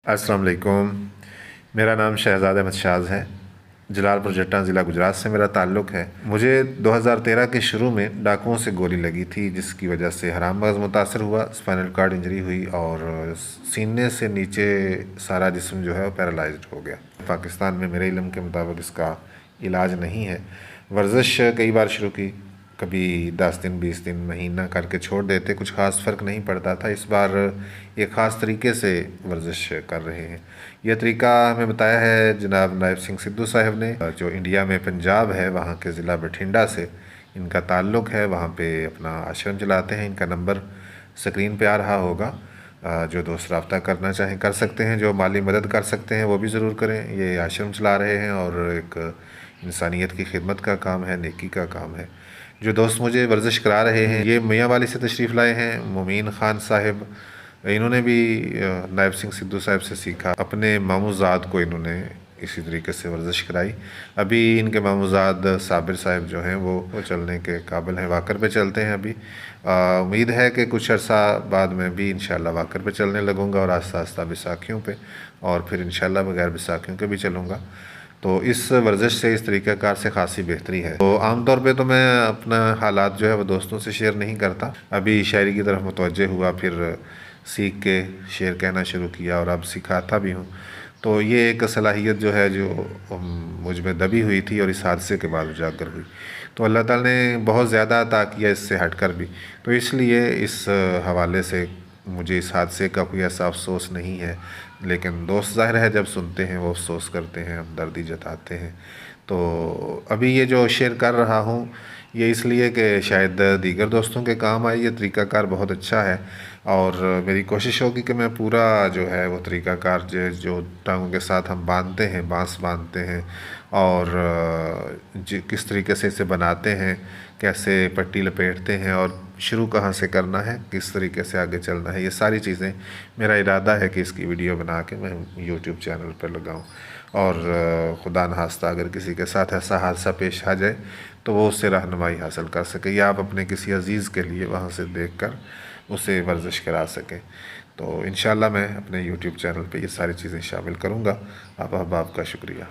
अस्सलाम वालेकुम। मेरा नाम शहज़ाद अहमद शाज़ है। जलालपुर जट्टा ज़िला गुजरात से मेरा ताल्लुक़ है। मुझे 2013 के शुरू में डाकुओं से गोली लगी थी, जिसकी वजह से हराम मग़ज़ मुतासर हुआ, स्पाइनल कॉर्ड इंजरी हुई और सीने से नीचे सारा जिस्म जो है वो पैरालाइज्ड हो गया। पाकिस्तान में मेरे इल्म के मुताबिक इसका इलाज नहीं है। वर्जिश कई बार शुरू की, कभी 10 दिन 20 दिन महीना करके छोड़ देते, कुछ ख़ास फ़र्क नहीं पड़ता था। इस बार एक ख़ास तरीके से वर्जिश कर रहे हैं। यह तरीका हमें बताया है जनाब नायब सिंह सिद्धू साहब ने, जो इंडिया में पंजाब है वहाँ के ज़िला बठिंडा से इनका ताल्लुक़ है। वहाँ पे अपना आश्रम चलाते हैं। इनका नंबर स्क्रीन पे आ रहा होगा। जो दोस्त रब्ता करना चाहें कर सकते हैं, जो माली मदद कर सकते हैं वो भी ज़रूर करें। ये आश्रम चला रहे हैं और एक इंसानियत की खिदमत का काम है, नेकी का काम है। जो दोस्त मुझे वर्जिश करा रहे हैं ये मियाँ वाली से तशरीफ़ लाए हैं, मोमीन ख़ान साहिब। इन्होंने भी नायब सिंह सिद्धू साहब से सीखा। अपने मामूज़ाद को इन्होंने इसी तरीके से वर्जिश कराई। अभी इनके मामूज़ाद साबिर साहब जो हैं वो चलने के काबिल हैं, वाकर पे चलते हैं। अभी उम्मीद है कि कुछ अर्सा बाद में भी इंशाल्लाह वाकर पे चलने लगूँगा और आस्ता आस्ता बैसाखियों पे, और फिर इंशाल्लाह बगैर बैसाखियों के भी चलूँगा। तो इस वर्जिश से, इस तरीक़ाकार से ख़ासी बेहतरी है। तो आम तौर पे तो मैं अपना हालात जो है वो दोस्तों से शेयर नहीं करता। अभी शायरी की तरफ मुतवज्जे हुआ, फिर सीख के शेर कहना शुरू किया और अब सिखाता भी हूँ। तो ये एक सलाहियत जो है जो मुझ में दबी हुई थी और इस हादसे के बाद उजागर हुई। तो अल्लाह ताला ने बहुत ज़्यादा अता किया इससे हटकर भी। तो इसलिए इस हवाले से मुझे इस हादसे का कोई ऐसा अफसोस नहीं है, लेकिन दोस्त ज़ाहिर है जब सुनते हैं वो अफसोस करते हैं, हमदर्दी जताते हैं। तो अभी ये जो शेयर कर रहा हूँ ये इसलिए कि शायद दीगर दोस्तों के काम आए। ये तरीक़ाकार बहुत अच्छा है और मेरी कोशिश होगी कि मैं पूरा जो है वो तरीक़ाकार जो टांगों के साथ हम बांधते हैं, बांस बांधते हैं और किस तरीके से इसे बनाते हैं, कैसे पट्टी लपेटते हैं और शुरू कहाँ से करना है, किस तरीके से आगे चलना है, ये सारी चीज़ें मेरा इरादा है कि इसकी वीडियो बना के मैं यूट्यूब चैनल पर लगाऊं। और खुदा न खास्ता अगर किसी के साथ ऐसा हादसा पेश आ जाए तो वो उससे रहनुमाई हासिल कर सके, या आप अपने किसी अज़ीज़ के लिए वहाँ से देखकर उसे वर्जिश करा सकें। तो इंशाल्लाह मैं अपने यूट्यूब चैनल पे ये सारी चीज़ें शामिल करूँगा। आप अहबाब का शुक्रिया।